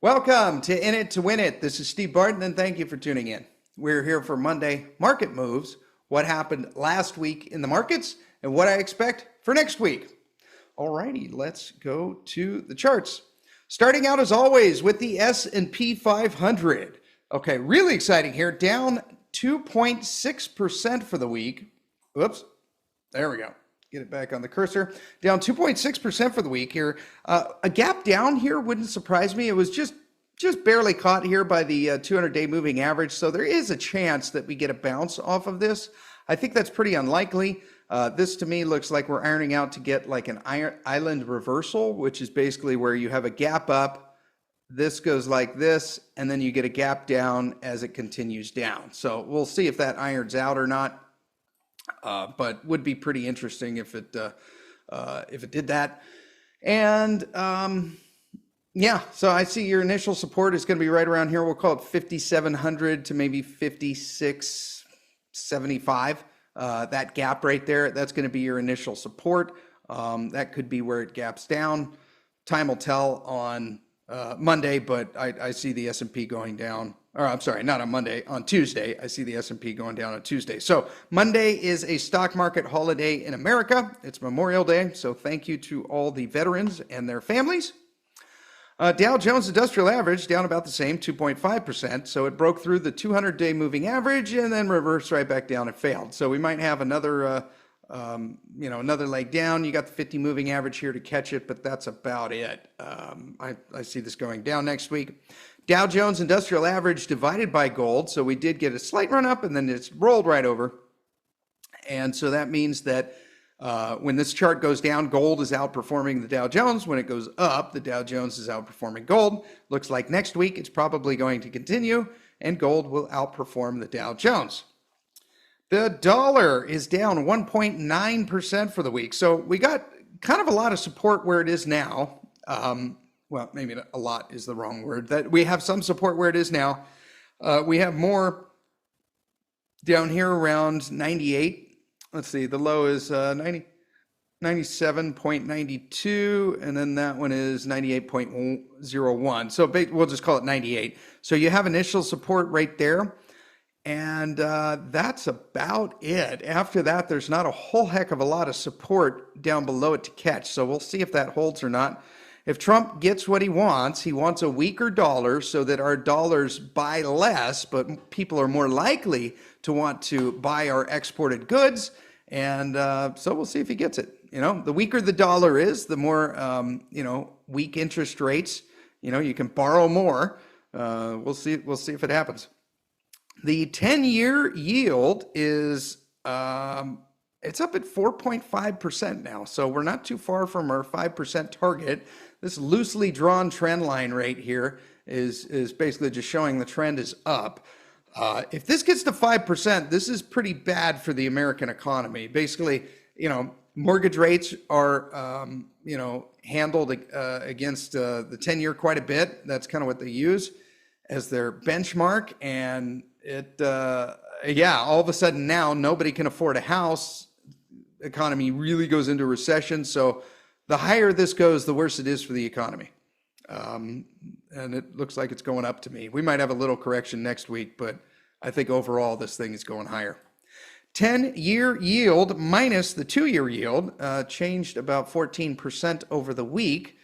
Welcome to In It to Win It. This is Steve Barton, and thank you for tuning in. We're here for Monday market moves, what happened last week in the markets, and what I expect for next week. Alrighty, let's go to the charts. Starting out as always with the S&P 500. Okay, really exciting here, down 2.6% for the week. Whoops, there we go. Get it back on the cursor. Down 2.6% for the week here. A gap down here wouldn't surprise me. It was just barely caught here by the 200-day moving average. So there is a chance that we get a bounce off of this. I think that's pretty unlikely. This to me looks like we're ironing out to get like an island reversal, which is basically where you have a gap up. This goes like this, and then you get a gap down as it continues down. So we'll see if that irons out or not. But would be pretty interesting if it did that. And yeah, so I see your initial support is going to be right around here. We'll call it 5,700 to maybe 5,675. That gap right there, that's going to be your initial support. That could be where it gaps down. Time will tell on Monday, but I see the S&P going down. Or I'm sorry, not on Monday, on Tuesday. I see the S&P going down on Tuesday. So Monday is a stock market holiday in America. It's Memorial Day. So thank you to all the veterans and their families. Dow Jones Industrial Average down about the same, 2.5%. So it broke through the 200-day moving average and then reversed right back down and failed. So we might have another, another leg down. You got the 50 moving average here to catch it, but that's about it. I see this going down next week. Dow Jones Industrial Average divided by gold. So we did get a slight run up and then it's rolled right over. And so that means that when this chart goes down, gold is outperforming the Dow Jones. When it goes up, the Dow Jones is outperforming gold. Looks like next week it's probably going to continue and gold will outperform the Dow Jones. The dollar is down 1.9% for the week. So we got kind of a lot of support where it is now. Well, maybe a lot is the wrong word. That we have some support where it is now. We have more down here around 98. Let's see, the low is 97.92, and then that one is 98.01. So we'll just call it 98. So you have initial support right there. And that's about it. After that, there's not a whole heck of a lot of support down below it to catch. So we'll see if that holds or not. If Trump gets what he wants a weaker dollar so that our dollars buy less, but people are more likely to want to buy our exported goods. And so we'll see if he gets it. You know, the weaker the dollar is, the more, weak interest rates, you can borrow more. We'll see if it happens. The 10-year yield is, it's up at 4.5% now. So we're not too far from our 5% target. This loosely drawn trend line right here is basically just showing the trend is up. If this gets to 5%, this is pretty bad for the American economy. Basically, mortgage rates are, handled against the 10-year quite a bit. That's kind of what they use as their benchmark. And it, all of a sudden now nobody can afford a house. The economy really goes into recession. So the higher this goes, the worse it is for the economy. And it looks like it's going up to me. We might have a little correction next week, but I think overall this thing is going higher. 10-year yield minus the 2-year yield changed about 14% over the week.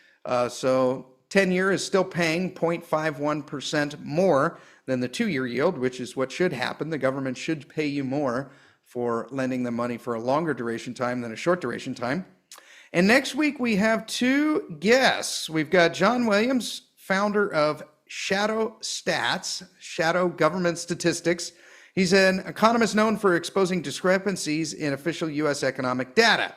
So 10-year is still paying 0.51% more than the 2-year yield, which is what should happen. The government should pay you more for lending them money for a longer duration time than a short duration time. And next week we have two guests. We've got John Williams, founder of Shadow Stats, Shadow Government Statistics. He's an economist known for exposing discrepancies in official U.S. economic data.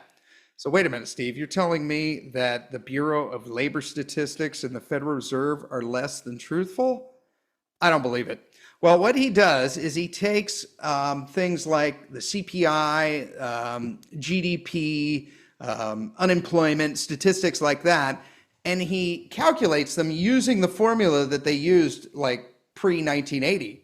So wait a minute, Steve, you're telling me that the Bureau of Labor Statistics and the Federal Reserve are less than truthful? I don't believe it. Well, what he does is he takes things like the CPI, GDP, unemployment, statistics like that, and he calculates them using the formula that they used like pre-1980.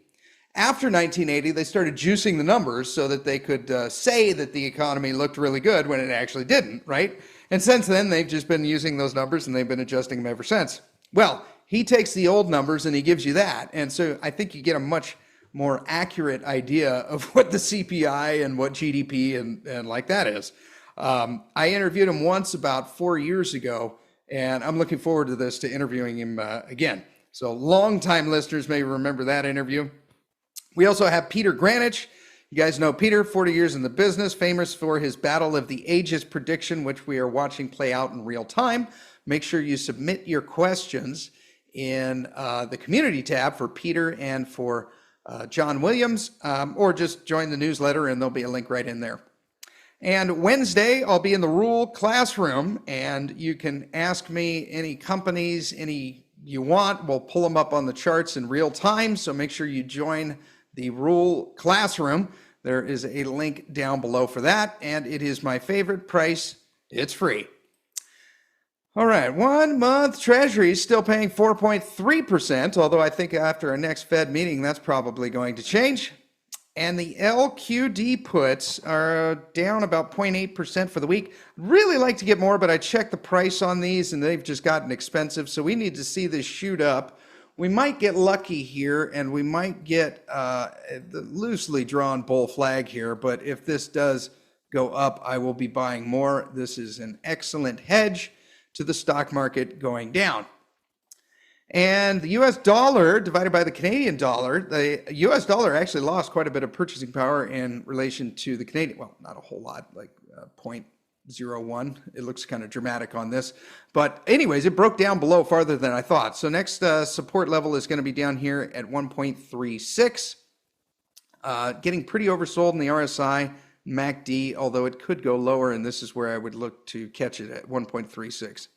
After 1980, they started juicing the numbers so that they could say that the economy looked really good when it actually didn't, right? And since then, they've just been using those numbers and they've been adjusting them ever since. Well, he takes the old numbers and he gives you that. And so I think you get a much more accurate idea of what the CPI and what GDP and like that is. I interviewed him once about 4 years ago, and I'm looking forward to this, to interviewing him again. So longtime listeners may remember that interview. We also have Peter Greenwich. You guys know Peter, 40 years in the business, famous for his Battle of the Ages prediction, which we are watching play out in real time. Make sure you submit your questions in the community tab for Peter and for John Williams, or just join the newsletter and there'll be a link right in there. And Wednesday, I'll be in the Rule Classroom, and you can ask me any companies, any you want. We'll pull them up on the charts in real time, so make sure you join the Rule Classroom. There is a link down below for that, and it is my favorite price. It's free. All right, 1 month Treasury is still paying 4.3%, although I think after our next Fed meeting, that's probably going to change. And the LQD puts are down about 0.8% for the week. Really like to get more, but I checked the price on these and they've just gotten expensive. So we need to see this shoot up. We might get lucky here and we might get the loosely drawn bull flag here. But if this does go up, I will be buying more. This is an excellent hedge to the stock market going down. And the US dollar divided by the Canadian dollar, the US dollar actually lost quite a bit of purchasing power in relation to the Canadian, well, not a whole lot, like 0.01. It looks kind of dramatic on this. But anyways, it broke down below farther than I thought. So next support level is going to be down here at 1.36. Getting pretty oversold in the RSI, MACD, although it could go lower, and this is where I would look to catch it at 1.36.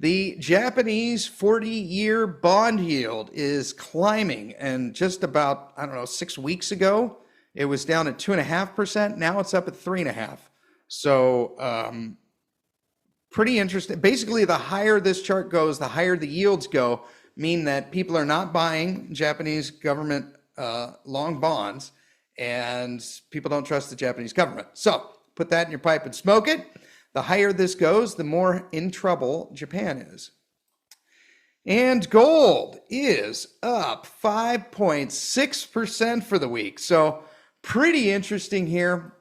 The Japanese 40-year bond yield is climbing, and just about, 6 weeks ago, it was down at 2.5%. Now it's up at 3.5%. So pretty interesting. Basically, the higher this chart goes, the higher the yields go, mean that people are not buying Japanese government long bonds, and people don't trust the Japanese government. So put that in your pipe and smoke it. The higher this goes, the more in trouble Japan is. And gold is up 5.6% for the week. So pretty interesting here.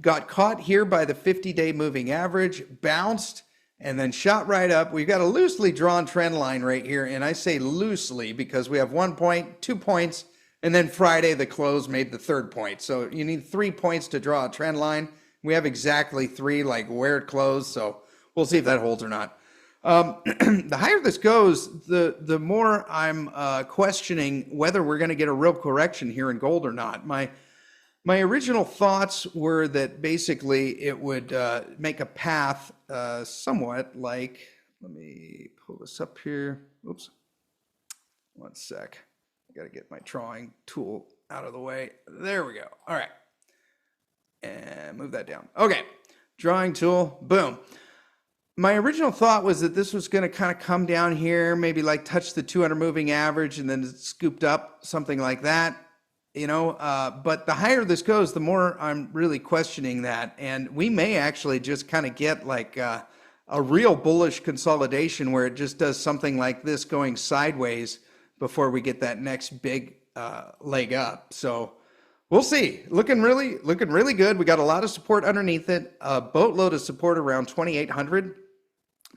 Got caught here by the 50-day moving average, bounced, and then shot right up. We've got a loosely drawn trend line right here. And I say loosely because we have 1 point, 2 points, and then Friday the close made the third point. So you need 3 points to draw a trend line. We have exactly 3, like where it closed, so we'll see if that holds or not. The higher this goes, the more I'm questioning whether we're going to get a real correction here in gold or not. My original thoughts were that basically it would make a path somewhat like, let me pull this up here. Oops, 1 sec. I got to get my drawing tool out of the way. There we go. All right. And move that down. Okay, drawing tool, boom. My original thought was that this was going to kind of come down here, maybe like touch the 200 moving average and then scooped up, something like that, but the higher this goes, the more I'm really questioning that. And we may actually just kind of get like a real bullish consolidation where it just does something like this going sideways before we get that next big leg up. So we'll see. Looking really good. We got a lot of support underneath it. A boatload of support around 2,800,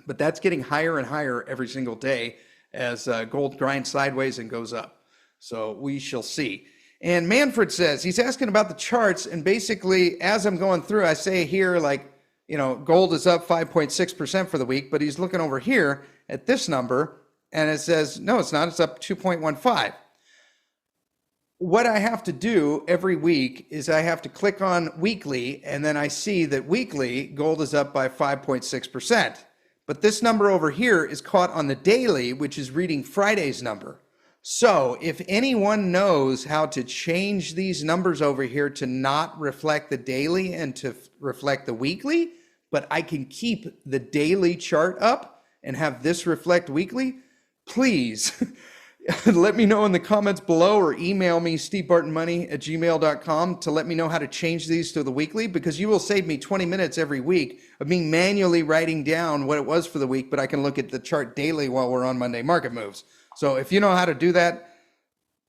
but that's getting higher and higher every single day as gold grinds sideways and goes up. So we shall see. And Manfred says he's asking about the charts, and basically as I'm going through, I say here gold is up 5.6% for the week, but he's looking over here at this number, and it says no, it's not. It's up 2.15. What I have to do every week is I have to click on weekly, and then I see that weekly gold is up by 5.6%. But this number over here is caught on the daily, which is reading Friday's number. So if anyone knows how to change these numbers over here to not reflect the daily and to reflect the weekly, but I can keep the daily chart up and have this reflect weekly, please. Let me know in the comments below or email me stevebartonmoney@gmail.com to let me know how to change these to the weekly, because you will save me 20 minutes every week of me manually writing down what it was for the week, but I can look at the chart daily while we're on Monday market moves. So if you know how to do that,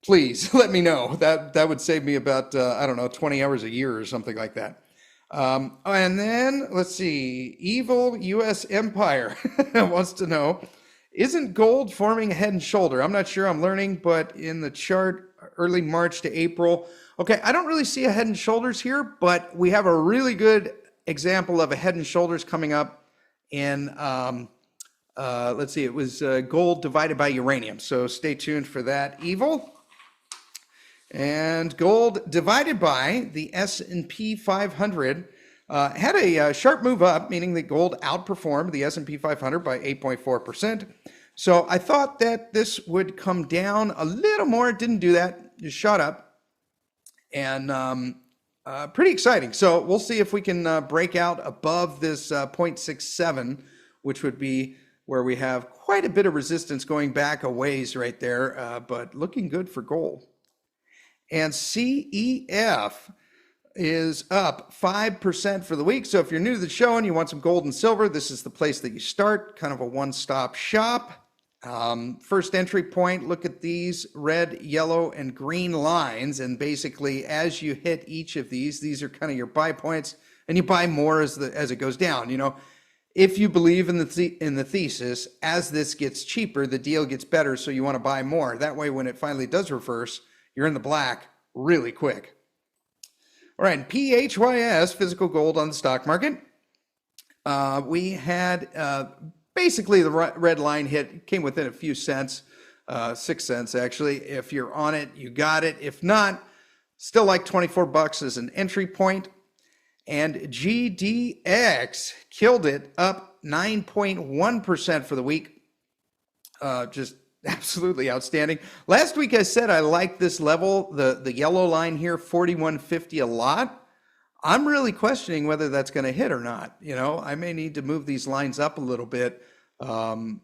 please let me know. That would save me about, I don't know, 20 hours a year or something like that. And then let's see, Evil US Empire wants to know, isn't gold forming a head and shoulder? I'm not sure, I'm learning, but in the chart early March to April. Okay, I don't really see a head and shoulders here, but we have a really good example of a head and shoulders coming up in, let's see, it was gold divided by uranium. So stay tuned for that, Evil. And gold divided by the S&P 500 had a sharp move up, meaning that gold outperformed the S&P 500 by 8.4%. So I thought that this would come down a little more. It didn't do that. Just shot up. And pretty exciting. So we'll see if we can break out above this 0.67, which would be where we have quite a bit of resistance going back a ways right there, but looking good for gold. And CEF is up 5% for the week. So if you're new to the show and you want some gold and silver, this is the place that you start, kind of a one-stop shop. First entry point, look at these red, yellow, and green lines. And basically, as you hit each of these are kind of your buy points, and you buy more as it goes down. You know, if you believe in the thesis, as this gets cheaper, the deal gets better, so you want to buy more. That way, when it finally does reverse, you're in the black really quick. All right, PHYS, physical gold on the stock market. We had basically the red line hit, came within a few cents, 6 cents actually. If you're on it, you got it. If not, still like $24 as an entry point. And GDX killed it, up 9.1% for the week. Just absolutely outstanding. Last week I said I liked this level, the yellow line here, 41.50 a lot. I'm really questioning whether that's going to hit or not. You know, I may need to move these lines up a little bit. I'm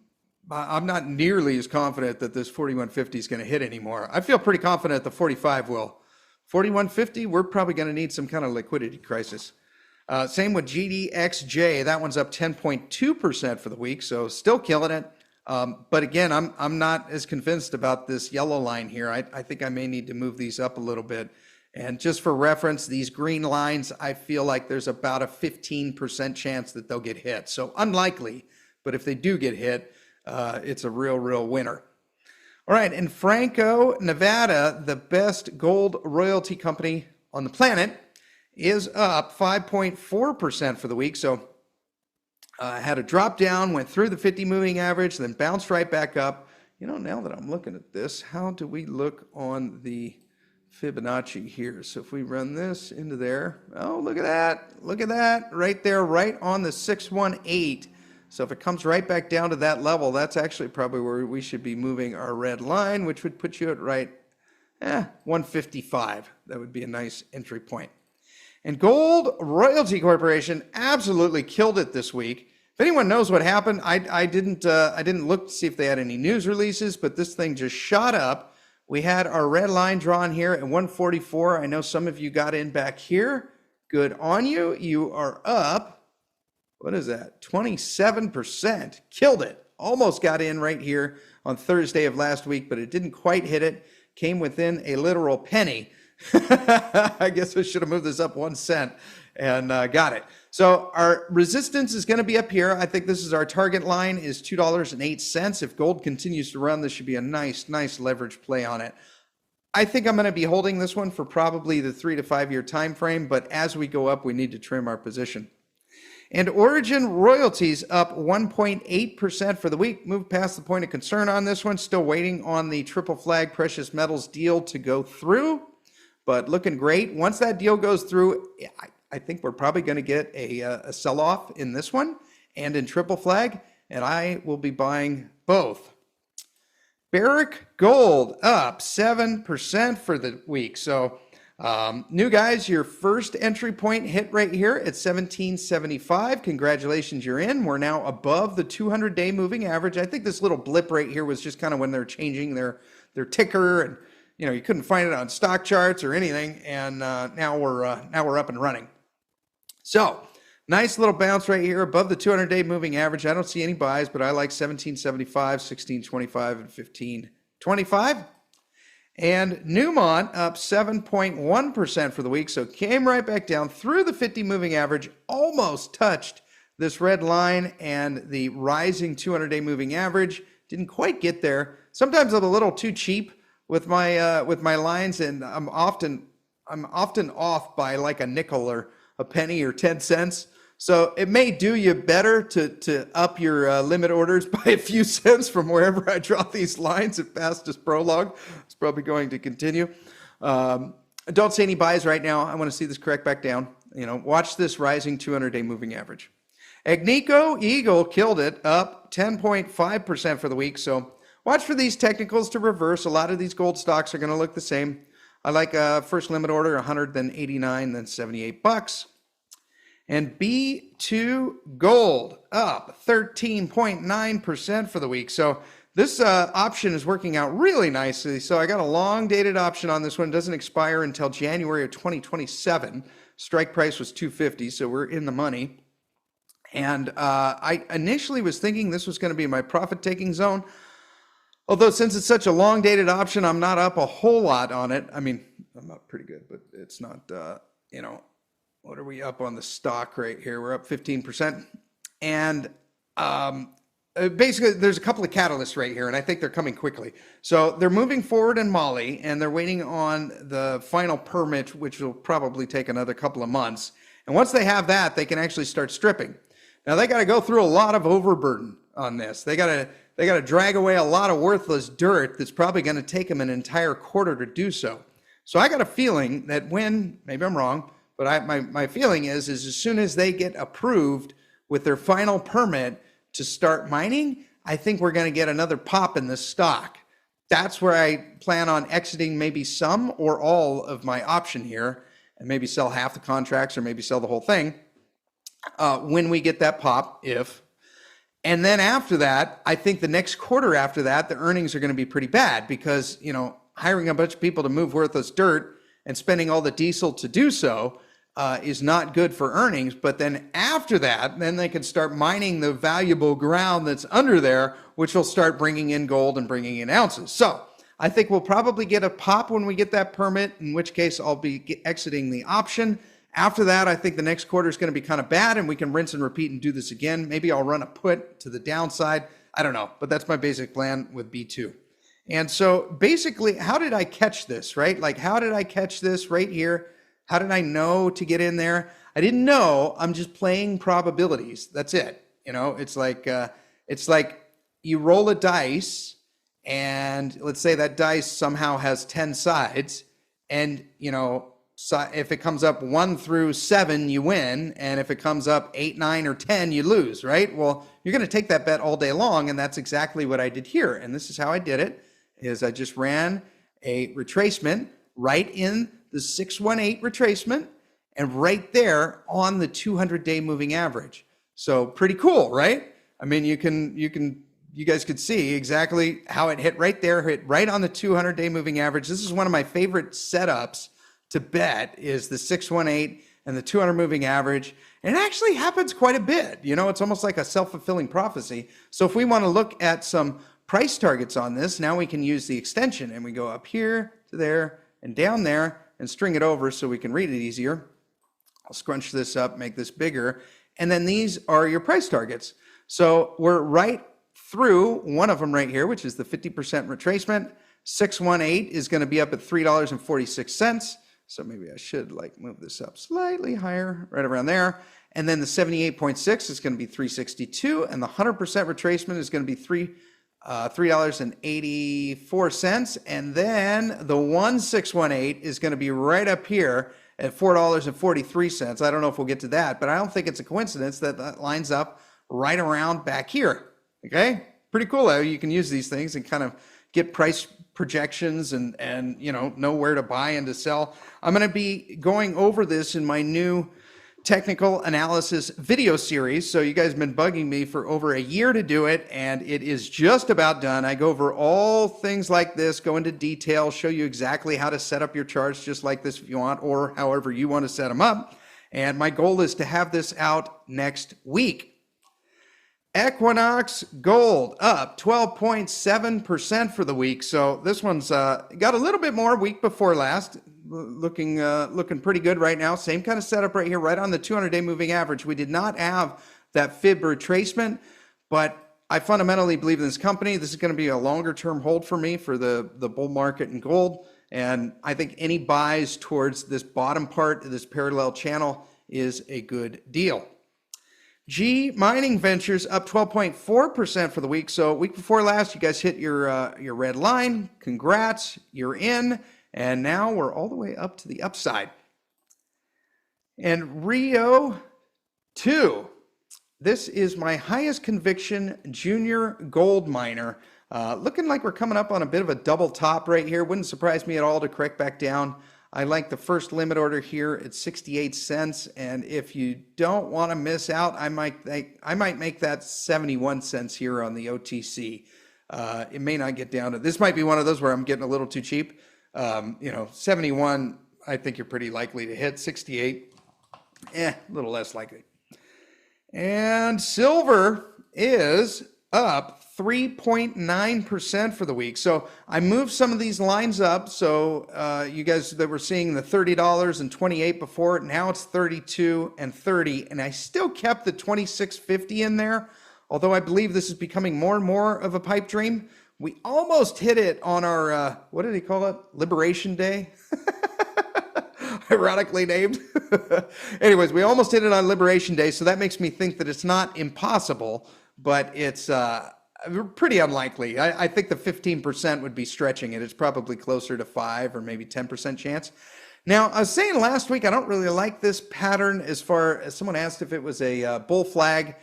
not nearly as confident that this 41.50 is going to hit anymore. I feel pretty confident the 45 will. 41.50, we're probably going to need some kind of liquidity crisis. Same with GDXJ. That one's up 10.2% for the week, so still killing it. But again, I'm not as convinced about this yellow line here. I think I may need to move these up a little bit. And just for reference, these green lines, I feel like there's about a 15% chance that they'll get hit. So unlikely, but if they do get hit, it's a real winner. All right, in Franco, Nevada, the best gold royalty company on the planet, is up 5.4% for the week. So had a drop down, went through the 50 moving average, then bounced right back up. You know, now that I'm looking at this, how do we look on the Fibonacci here? So if we run this into there, oh, look at that, right there, right on the 618. So if it comes right back down to that level, that's actually probably where we should be moving our red line, which would put you at right 155. That would be a nice entry point. And Gold Royalty Corporation absolutely killed it this week. If anyone knows what happened, I didn't look to see if they had any news releases, but this thing just shot up. We had our red line drawn here at 144. I know some of you got in back here. Good on you. You are up, what is that, 27%. Killed it. Almost got in right here on Thursday of last week, but it didn't quite hit it. Came within a literal penny. I guess I should have moved this up 1 cent and got it. So our resistance is going to be up here. I think this is our target line is $2.08. If gold continues to run, this should be a nice leverage play on it. I think I'm going to be holding this one for probably the 3 to 5 year time frame, but as we go up, we need to trim our position. And Origin Royalties up 1.8% for the week. Moved past the point of concern on this one. Still waiting on the triple flag precious metals deal to go through, but looking great. Once that deal goes through, I think we're probably going to get a sell-off in this one and in triple flag, and I will be buying both. Barrick Gold up 7% for the week. So New guys, your first entry point hit right here at 1775. Congratulations, you're in. We're now above the 200-day moving average. I think this little blip right here was just kind of when they're changing their ticker, and you couldn't find it on stock charts or anything. And now we're up and running. So nice little bounce right here above the 200-day moving average. I don't see any buys, but I like 1775, 1625, and 1525. And Newmont up 7.1% for the week, so came right back down through the 50 moving average, almost touched this red line and the rising 200-day moving average. Didn't quite get there. Sometimes I'm a little too cheap with my lines, and I'm often off by like a nickel or a penny or 10 cents. So it may do you better to up your limit orders by a few cents from wherever I draw these lines at fastest prologue. It's probably going to continue. I don't see any buys right now. I want to see this correct back down. Watch this rising 200-day moving average. Agnico Eagle killed it, up 10.5% for the week. So watch for these technicals to reverse. A lot of these gold stocks are going to look the same. I like first limit order 100, then 89, then $78. And B2 Gold up 13.9% for the week. So this option is working out really nicely. So I got a long dated option on this one. It doesn't expire until January of 2027. Strike price was $250, so we're in the money. And I initially was thinking this was going to be my profit taking zone. Although since it's such a long dated option, I'm not up a whole lot on it. I mean, I'm up pretty good, but it's not, what are we up on the stock right here? We're up 15%. And basically, there's a couple of catalysts right here, and I think they're coming quickly. So they're moving forward in Mali, and they're waiting on the final permit, which will probably take another couple of months. And once they have that, they can actually start stripping. Now, they got to go through a lot of overburden on this. They got to drag away a lot of worthless dirt that's probably going to take them an entire quarter to do so. So I got a feeling that maybe I'm wrong, but my feeling is as soon as they get approved with their final permit to start mining, I think we're going to get another pop in this stock. That's where I plan on exiting maybe some or all of my option here, and maybe sell half the contracts or maybe sell the whole thing when we get that pop, if. And then after that, I think the next quarter after that, the earnings are going to be pretty bad because, hiring a bunch of people to move worthless dirt and spending all the diesel to do so is not good for earnings. But then after that, then they can start mining the valuable ground that's under there, which will start bringing in gold and bringing in ounces. So I think we'll probably get a pop when we get that permit, in which case I'll be exiting the option. After that, I think the next quarter is going to be kind of bad, and we can rinse and repeat and do this again. Maybe I'll run a put to the downside. I don't know, but that's my basic plan with B2. And so basically, how did I catch this, right? Like, how did I catch this right here? How did I know to get in there? I didn't know. I'm just playing probabilities. That's it. It's like you roll a dice, and let's say that dice somehow has 10 sides, and so if it comes up 1 through 7, you win, and if it comes up 8, 9, or 10, you lose, right? Well, you're going to take that bet all day long, and that's exactly what I did here. And this is how I did it: is I just ran a retracement right in the 618 retracement, and right there on the 200-day moving average. So pretty cool, right? I mean, you guys could see exactly how it hit right there, hit right on the 200-day moving average. This is one of my favorite setups to bet, is the 618 and the 200 moving average. And it actually happens quite a bit. It's almost like a self-fulfilling prophecy. So if we want to look at some price targets on this, now we can use the extension, and we go up here to there and down there and string it over so we can read it easier. I'll scrunch this up, make this bigger. And then these are your price targets. So we're right through one of them right here, which is the 50% retracement. 618 is going to be up at $3.46. So maybe I should move this up slightly higher, right around there. And then the 78.6 is going to be 362, and the 100% retracement is going to be $3.84. And then the 1618 is going to be right up here at $4.43. I don't know if we'll get to that, but I don't think it's a coincidence that that lines up right around back here. Okay, pretty cool how you can use these things and kind of get price projections and know where to buy and to sell. I'm going to be going over this in my new technical analysis video series. So you guys have been bugging me for over a year to do it, and it is just about done. I go over all things like this, go into detail, show you exactly how to set up your charts just like this if you want, or however you want to set them up. And my goal is to have this out next week. Equinox Gold up 12.7% for the week. So this one's got a little bit more week before last. Looking pretty good right now. Same kind of setup right here, right on the 200-day moving average. We did not have that fib retracement, but I fundamentally believe in this company. This is going to be a longer-term hold for me for the bull market in gold, and I think any buys towards this bottom part of this parallel channel is a good deal. G Mining Ventures up 12.4% for the week. So week before last, you guys hit your red line. Congrats, you're in. And now we're all the way up to the upside. And Rio 2. This is my highest conviction junior gold miner. Looking like we're coming up on a bit of a double top right here. Wouldn't surprise me at all to correct back down. I like the first limit order here at 68 cents. And if you don't want to miss out, I might make that 71 cents here on the OTC. It may not get down to, this might be one of those where I'm getting a little too cheap. 71, I think you're pretty likely to hit. 68, a little less likely. And silver is up 3.9% for the week. So I moved some of these lines up. So you guys that were seeing the $30 and 28 before, now it's 32 and 30. And I still kept the 26.50 in there, although I believe this is becoming more and more of a pipe dream. We almost hit it on our, what did he call it? Liberation Day? Ironically named. Anyways, we almost hit it on Liberation Day, so that makes me think that it's not impossible, but it's pretty unlikely. I think the 15% would be stretching it. It's probably closer to 5 or maybe 10% chance. Now, I was saying last week, I don't really like this pattern as far as someone asked if it was a bull flag.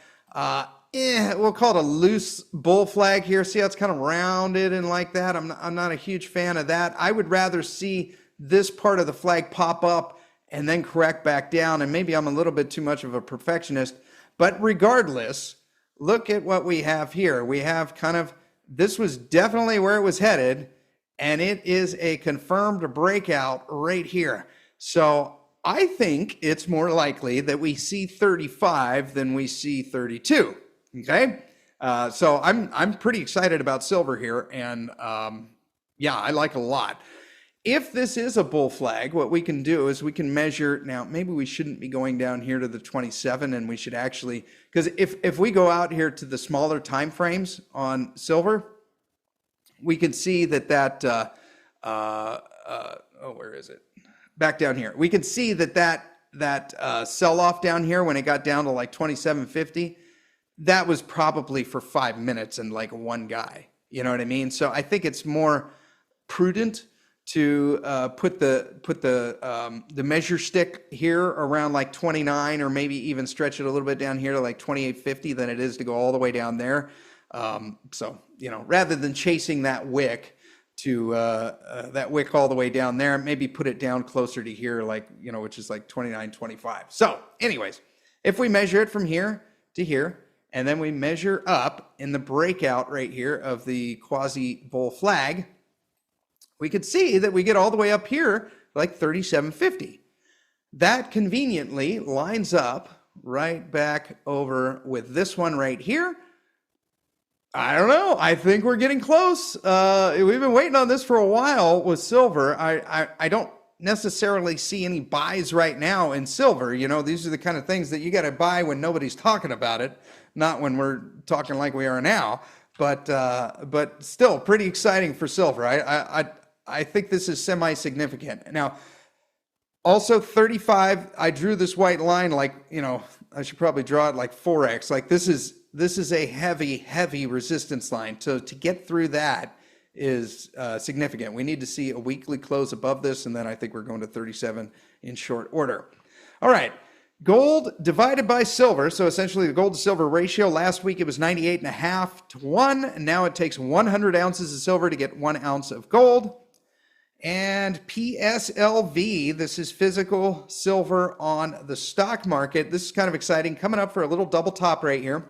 We'll call it a loose bull flag here. See how it's kind of rounded and like that? I'm not a huge fan of that. I would rather see this part of the flag pop up and then correct back down. And maybe I'm a little bit too much of a perfectionist. But regardless, look at what we have here. We have this was definitely where it was headed. And it is a confirmed breakout right here. So I think it's more likely that we see 35 than we see 32. Okay, so I'm pretty excited about silver here, and I like it a lot. If this is a bull flag, what we can do is we can measure. Now, maybe we shouldn't be going down here to the 27, and we should actually, because if we go out here to the smaller time frames on silver, we can see that where is it? Back down here. We can see that sell-off down here when it got down to like 27.50. That was probably for 5 minutes and like one guy. You know what I mean? So I think it's more prudent to put the measure stick here around like 29, or maybe even stretch it a little bit down here to like 28.50 than it is to go all the way down there. So rather than chasing that wick to that wick all the way down there, maybe put it down closer to here, like which is like 29.25. So anyways, if we measure it from here to here, and then we measure up in the breakout right here of the quasi bull flag, we could see that we get all the way up here like 37.50. That conveniently lines up right back over with this one right here. I don't know. I think we're getting close. We've been waiting on this for a while with silver. I don't necessarily see any buys right now in silver. These are the kind of things that you got to buy when nobody's talking about it, not when we're talking like we are now. But still pretty exciting for silver. I think this is semi-significant. Now, also 35, I drew this white line like, I should probably draw it like 4x. Like this is a heavy resistance line. So to get through that is significant. We need to see a weekly close above this, and then I think we're going to 37 in short order. All right, Gold divided by silver. So essentially the gold to silver ratio. Last week it was 98.5 to 1. And now it takes 100 ounces of silver to get 1 ounce of gold. And PSLV, this is physical silver on the stock market. This is kind of exciting. Coming up for a little double top right here.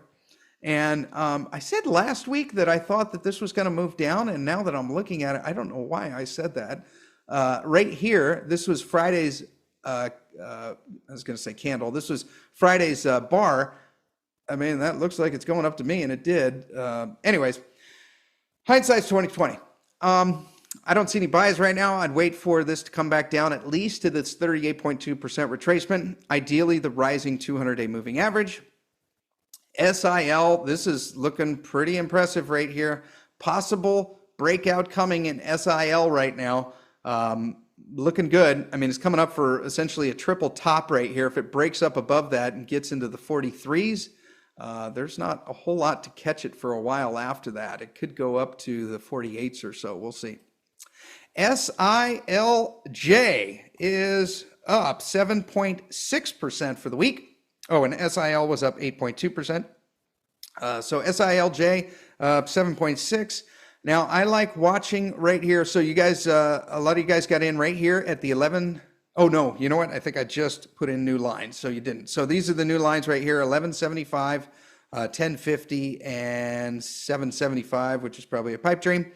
And I said last week that I thought that this was going to move down. And now that I'm looking at it, I don't know why I said that. Right here, this was Friday's, I was going to say candle. This was Friday's bar. I mean, that looks like it's going up to me, and it did. Anyways, hindsight's 2020. I don't see any buys right now. I'd wait for this to come back down at least to this 38.2% retracement. Ideally, the rising 200-day moving average. SIL, this is looking pretty impressive right here. Possible breakout coming in SIL right now. Looking good. I mean, it's coming up for essentially a triple top right here. If it breaks up above that and gets into the 43s, there's not a whole lot to catch it for a while after that. It could go up to the 48s or so. We'll see. SILJ is up 7.6% for the week. Oh, and SIL was up 8.2%. So SILJ up 7.6. Now, I like watching right here. So you guys, a lot of you guys got in right here at the 11. Oh, no, you know what? I think I just put in new lines, so you didn't. So these are the new lines right here, 1175, 1050, and 775, which is probably a pipe dream.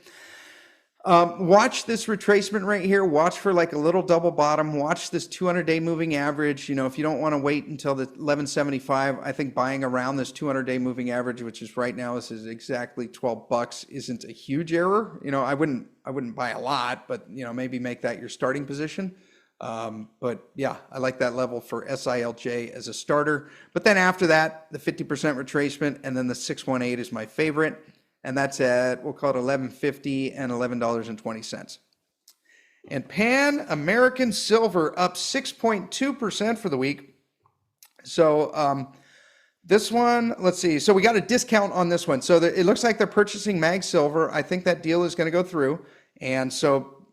Watch this retracement right here. Watch for like a little double bottom. Watch this 200-day moving average. You know, if you don't want to wait until the 1175, I think buying around this 200-day moving average, which is right now, this is exactly 12 bucks, isn't a huge error. You know, I wouldn't buy a lot, but you know, maybe make that your starting position. But yeah, I like that level for SILJ as a starter. But then after that, the 50% retracement, and then the 618 is my favorite. And that's at, we'll call it $11.50 and $11.20. And Pan American Silver up 6.2% for the week. So this one, let's see. So we got a discount on this one. So it looks like they're purchasing Mag Silver. I think that deal is going to go through. And so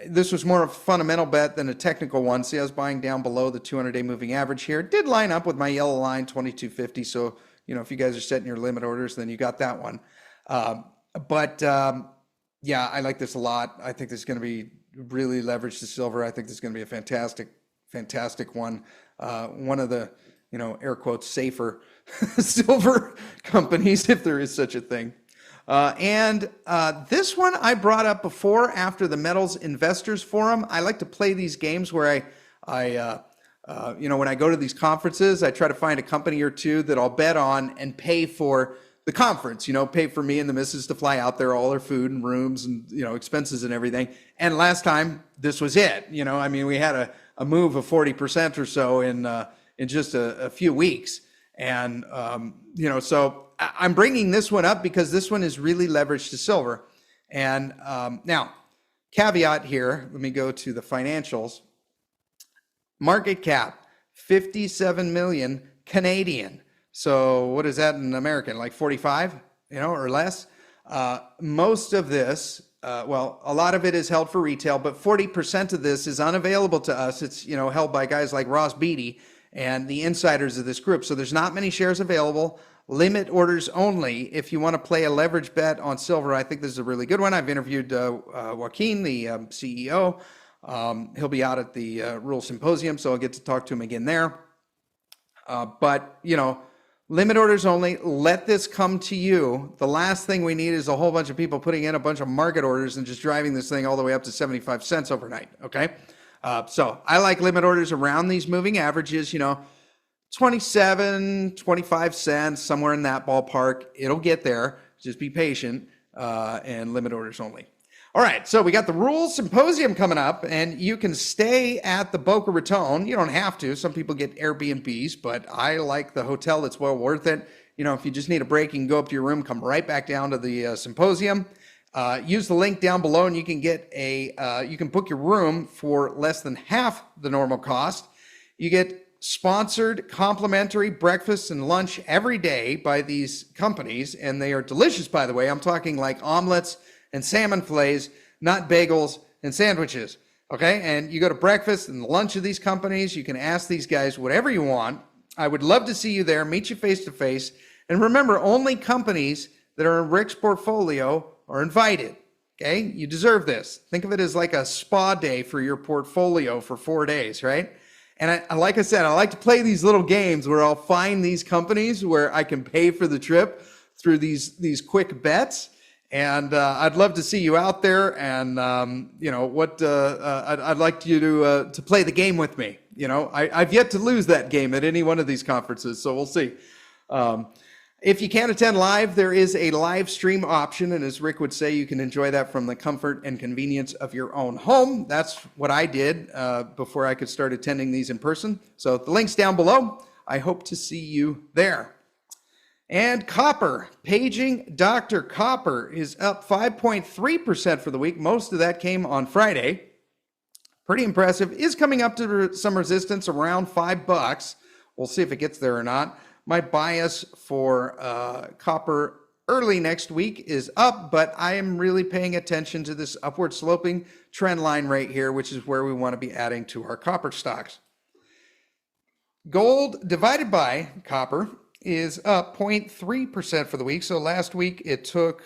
this was more of a fundamental bet than a technical one. See, I was buying down below the 200-day moving average here. It did line up with my yellow line, 2250. So, you know, if you guys are setting your limit orders, then you got that one. Yeah, I like this a lot. I think this is going to be really leveraged to silver. I think this is going to be a fantastic one. One of the, you know, air quotes, safer silver companies, if there is such a thing. This one I brought up before after the Metals Investors Forum. I like to play these games where you know, when I go to these conferences, I try to find a company or two that I'll bet on and pay for the conference, you know, pay for me and the missus to fly out there, all our food and rooms and, you know, expenses and everything. And last time this was it, you know, I mean, we had a move of 40% or so in just a few weeks. And, you know, so I'm bringing this one up because this one is really leveraged to silver. And now, caveat here, let me go to the financials. Market cap, 57 million Canadian. So what is that in American? Like 45, you know, or less? Most of this, well, a lot of it is held for retail, but 40% of this is unavailable to us. It's, you know, held by guys like Ross Beatty and the insiders of this group. So there's not many shares available. Limit orders only. If you want to play a leverage bet on silver, I think this is a really good one. I've interviewed Joaquin, the CEO. He'll be out at the Rural Symposium, so I'll get to talk to him again there. But, you know, limit orders only. Let this come to you. The last thing we need is a whole bunch of people putting in a bunch of market orders and just driving this thing all the way up to 75 cents overnight, okay? So I like limit orders around these moving averages, you know, 27, 25 cents, somewhere in that ballpark. It'll get there. Just be patient, and limit orders only. All right, so we got the Rules Symposium coming up, and you can stay at the Boca Raton. You don't have to. Some people get Airbnbs, but I like the hotel. It's well worth it. You know, if you just need a break, you can go up to your room, come right back down to the symposium. Use the link down below, and you can get you can book your room for less than half the normal cost. You get sponsored complimentary breakfast and lunch every day by these companies, and they are delicious, by the way. I'm talking like omelets and salmon fillets, not bagels and sandwiches, okay? And you go to breakfast and lunch of these companies, you can ask these guys whatever you want. I would love to see you there, meet you face to face. And remember, only companies that are in Rick's portfolio are invited. Okay, you deserve this. Think of it as like a spa day for your portfolio for 4 days, right? And like I said, I like to play these little games where I'll find these companies where I can pay for the trip through these quick bets. And I'd love to see you out there. And I'd like you to play the game with me. I've yet to lose that game at any one of these conferences, so we'll see. If you can't attend live, there is a live stream option. And as Rick would say, you can enjoy that from the comfort and convenience of your own home. That's what I did before I could start attending these in person. So the link's down below. I hope to see you there. And copper, paging Dr. Copper is up 5.3% for the week. Most of that came on Friday. Pretty impressive. Is coming up to some resistance around $5. We'll see if it gets there or not. My bias for copper early next week is up, but I am really paying attention to this upward sloping trend line right here, which is where we want to be adding to our copper stocks. Gold divided by copper is up 0.3% for the week. So last week it took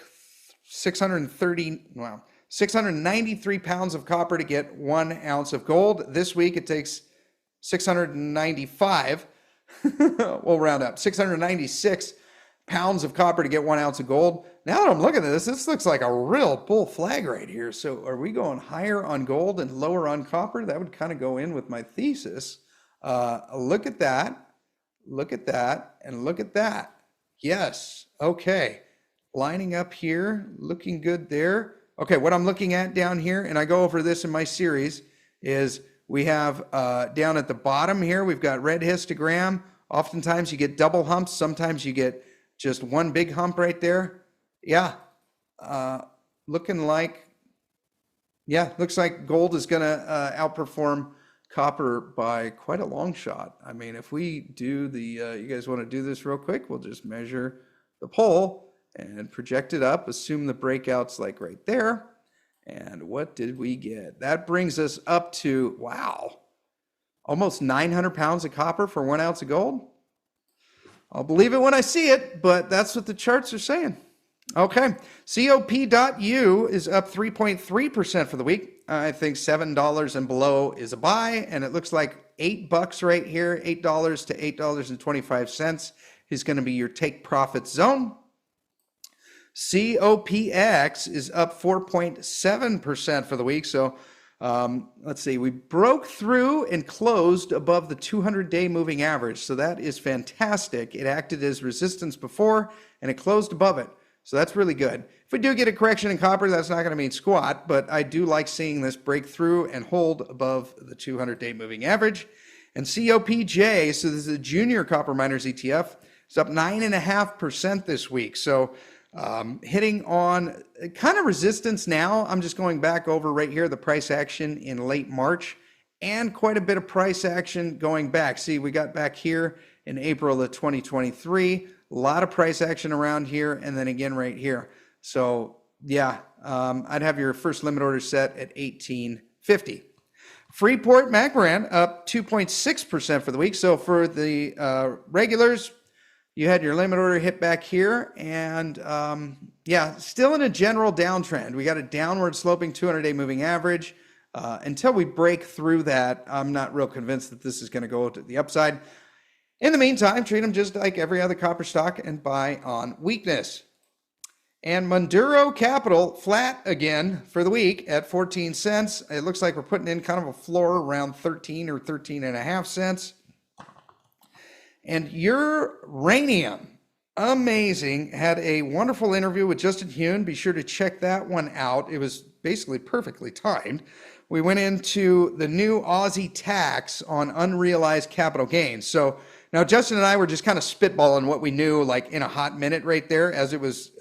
693 pounds of copper to get 1 ounce of gold. This week it takes 695. We'll round up 696 pounds of copper to get 1 ounce of gold. Now that I'm looking at this looks like a real bull flag right here. So are we going higher on gold and lower on copper? That would kind of go in with my thesis. Look at that. Look at that, and look at that. Yes, okay. Lining up here, looking good there. Okay, what I'm looking at down here, and I go over this in my series, is we have down at the bottom here, we've got red histogram. Oftentimes you get double humps. Sometimes you get just one big hump right there. Yeah, looks like gold is going to outperform copper by quite a long shot. I mean, if we do you guys want to do this real quick? We'll just measure the pole and project it up. Assume the breakout's like right there. And what did we get? That brings us up to, wow, almost 900 pounds of copper for 1 ounce of gold. I'll believe it when I see it, but that's what the charts are saying. Okay, COP.U is up 3.3% for the week. I think $7 and below is a buy, and it looks like $8 right here, $8 to $8.25 is going to be your take profit zone. COPX is up 4.7% for the week. So let's see, we broke through and closed above the 200-day moving average. So that is fantastic. It acted as resistance before, and it closed above it. So that's really good. If we do get a correction in copper, that's not going to mean squat, but I do like seeing this break through and hold above the 200-day moving average. And COPJ, so this is a junior copper miners ETF, is up 9.5% this week. So hitting on kind of resistance now. I'm just going back over right here, the price action in late March, and quite a bit of price action going back. See, we got back here in April of 2023. A lot of price action around here, and then again right here. So yeah, I'd have your first limit order set at 1850. Freeport McMoran up 2.6% for the week. So for the regulars, you had your limit order hit back here, and yeah, still in a general downtrend. We got a downward sloping 200-day moving average. Until we break through that, I'm not real convinced that this is going to go to the upside. In the meantime, treat them just like every other copper stock and buy on weakness. And Maduro Capital flat again for the week at 14 cents. It looks like we're putting in kind of a floor around 13 or 13.5 cents. And Uranium, amazing, had a wonderful interview with Justin Hune. Be sure to check that one out. It was basically perfectly timed. We went into the new Aussie tax on unrealized capital gains. So now Justin and I were just kind of spitballing what we knew like in a hot minute right there as it was.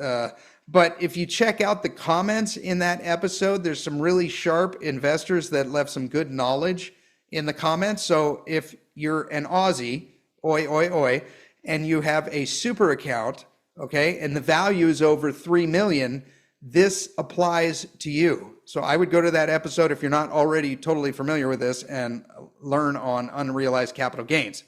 But if you check out the comments in that episode, there's some really sharp investors that left some good knowledge in the comments. So if you're an Aussie, oi, oi, oi, and you have a super account, okay, and the value is over 3 million, this applies to you. So I would go to that episode if you're not already totally familiar with this and learn on unrealized capital gains.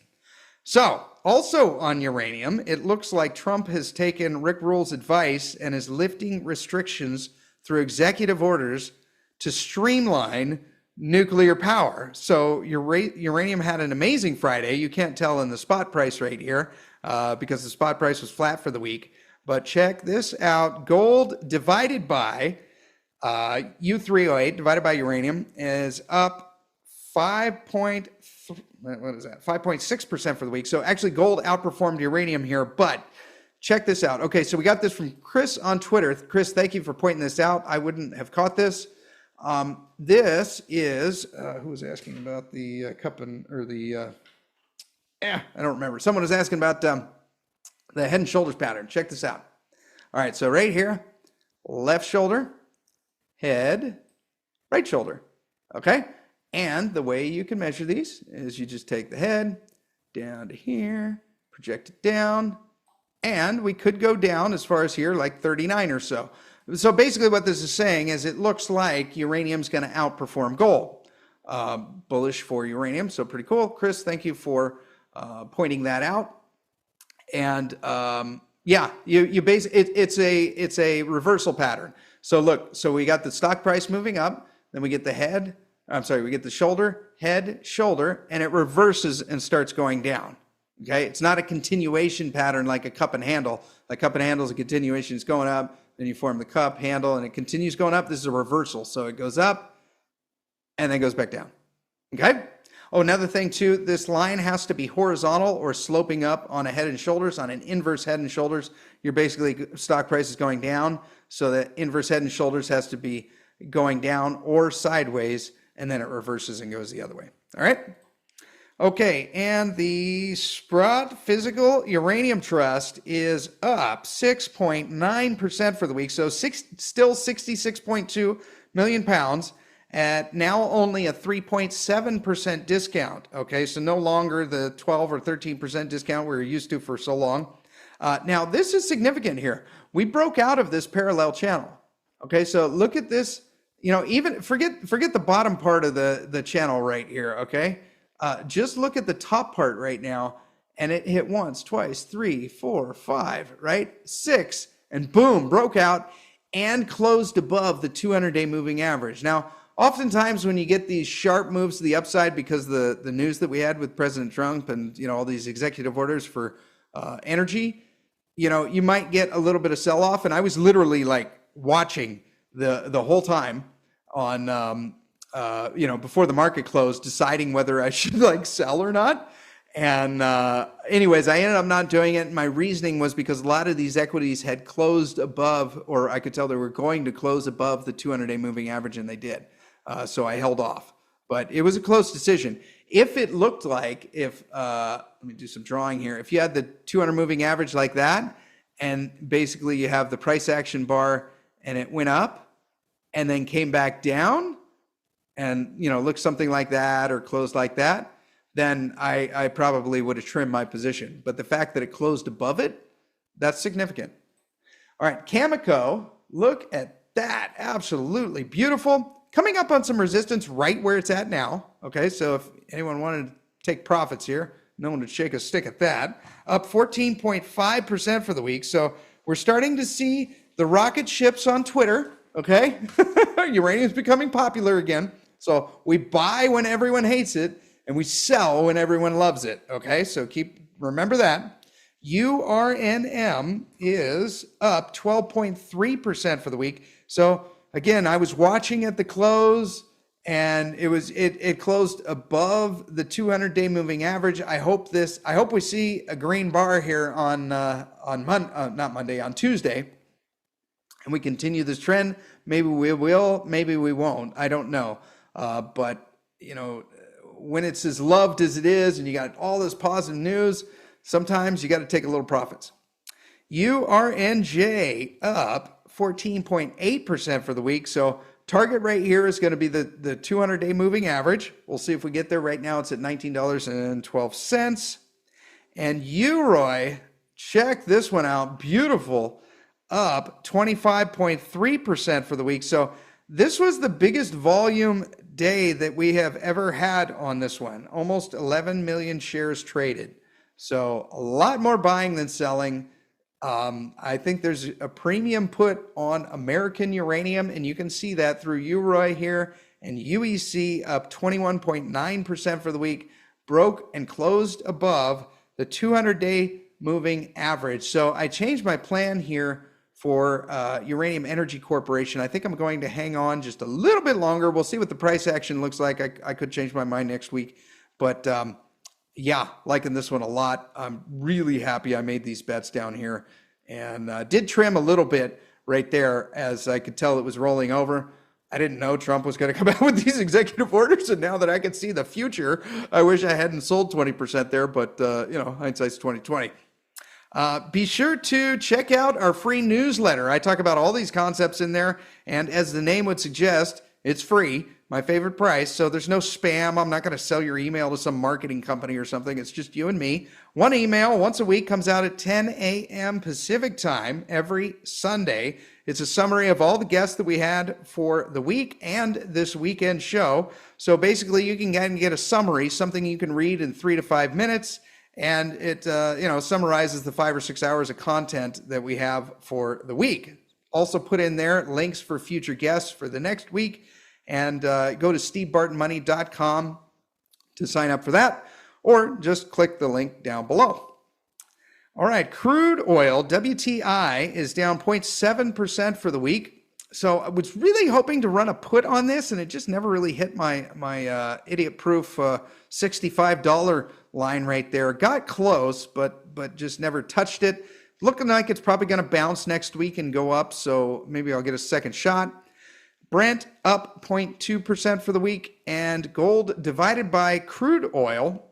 So, also on uranium, it looks like Trump has taken Rick Rule's advice and is lifting restrictions through executive orders to streamline nuclear power. So uranium had an amazing Friday. You can't tell in the spot price right here because the spot price was flat for the week. But check this out. Gold divided by U308 divided by uranium is up 5.6% for the week. So actually gold outperformed uranium here, but check this out. Okay, so we got this from Chris on Twitter. Chris, thank you for pointing this out. I wouldn't have caught this. This is, who was asking about the cup and, or the, I don't remember. Someone was asking about the head and shoulders pattern. Check this out. All right, so right here, left shoulder, head, right shoulder, okay? And the way you can measure these is you just take the head down to here, project it down, and we could go down as far as here, like 39 or so. So basically what this is saying is it looks like uranium's going to outperform gold. Bullish for uranium, so pretty cool. Chris, thank you for pointing that out. And yeah, it's a reversal pattern. So look, so we got the stock price moving up, then we get the head, we get the shoulder, head, shoulder, and it reverses and starts going down. Okay, it's not a continuation pattern like a cup and handle. Like cup and handle is a continuation, it's going up, then you form the cup, handle, and it continues going up. This is a reversal. So it goes up and then goes back down. Okay? Oh, another thing too, this line has to be horizontal or sloping up on a head and shoulders. On an inverse head and shoulders, your basically stock price is going down. So the inverse head and shoulders has to be going down or sideways, and then it reverses and goes the other way. All right? Okay, and the Sprott Physical Uranium Trust is up 6.9% for the week, so still 66.2 million pounds at now only a 3.7% discount. Okay, so no longer the 12 or 13% discount we were used to for so long. Now, this is significant here. We broke out of this parallel channel. Okay, so look at this. You know, even forget the bottom part of the channel right here, okay? Just look at the top part right now, and it hit once, twice, 3, 4, 5, right? 6, and boom, broke out and closed above the 200-day moving average. Now, oftentimes when you get these sharp moves to the upside because the news that we had with President Trump and, you know, all these executive orders for energy, you know, you might get a little bit of sell-off, and I was literally like watching the whole time on you know, before the market closed, deciding whether I should like sell or not. And anyways, I ended up not doing it. My reasoning was because a lot of these equities had closed above, or I could tell they were going to close above the 200-day moving average, and they did. So I held off. But it was a close decision. If it looked like, let me do some drawing here. If you had the 200 moving average like that, and basically you have the price action bar, and it went up, and then came back down, and, you know, looked something like that or closed like that, then I probably would have trimmed my position. But the fact that it closed above it, that's significant. All right, Cameco, look at that. Absolutely beautiful. Coming up on some resistance right where it's at now. Okay, so if anyone wanted to take profits here, no one would shake a stick at that. Up 14.5% for the week. So we're starting to see the rocket ships on Twitter. Okay, uranium's becoming popular again. So we buy when everyone hates it, and we sell when everyone loves it. Okay, so remember that. URNM is up 12.3% for the week. So again, I was watching at the close, and it closed above the 200-day moving average. I hope we see a green bar here on Tuesday, and we continue this trend. Maybe we will, maybe we won't. I don't know. But, you know, when it's as loved as it is and you got all this positive news, sometimes you got to take a little profits. URNJ up 14.8% for the week. So target right here is going to be the 200-day moving average. We'll see if we get there. Right now it's at $19.12. And UROI, check this one out. Beautiful. Up 25.3% for the week. So this was the biggest volume day that we have ever had on this one. Almost 11 million shares traded. So a lot more buying than selling. I think there's a premium put on American uranium, and you can see that through UROI here, and UEC up 21.9% for the week, broke and closed above the 200-day moving average. So I changed my plan here for Uranium Energy Corporation. I think I'm going to hang on just a little bit longer. We'll see what the price action looks like. I could change my mind next week, but yeah, liking this one a lot. I'm really happy I made these bets down here, and did trim a little bit right there as I could tell it was rolling over. I didn't know Trump was going to come out with these executive orders, and now that I can see the future, I wish I hadn't sold 20% there, but you know, hindsight's 2020. Be sure to check out our free newsletter. I talk about all these concepts in there, and as the name would suggest, it's free, my favorite price, so there's no spam. I'm not going to sell your email to some marketing company or something. It's just you and me. One email once a week comes out at 10 a.m. Pacific time every Sunday. It's a summary of all the guests that we had for the week and this weekend show. So basically, you can get a summary, something you can read in 3 to 5 minutes, and it summarizes the 5 or 6 hours of content that we have for the week. Also put in there links for future guests for the next week, and go to stevebartonmoney.com to sign up for that, or just click the link down below. All right, crude oil, WTI, is down 0.7% for the week. So I was really hoping to run a put on this, and it just never really hit my idiot-proof $65 line right there. Got close, but just never touched it. Looking like it's probably going to bounce next week and go up, so maybe I'll get a second shot. Brent up 0.2% for the week, and gold divided by crude oil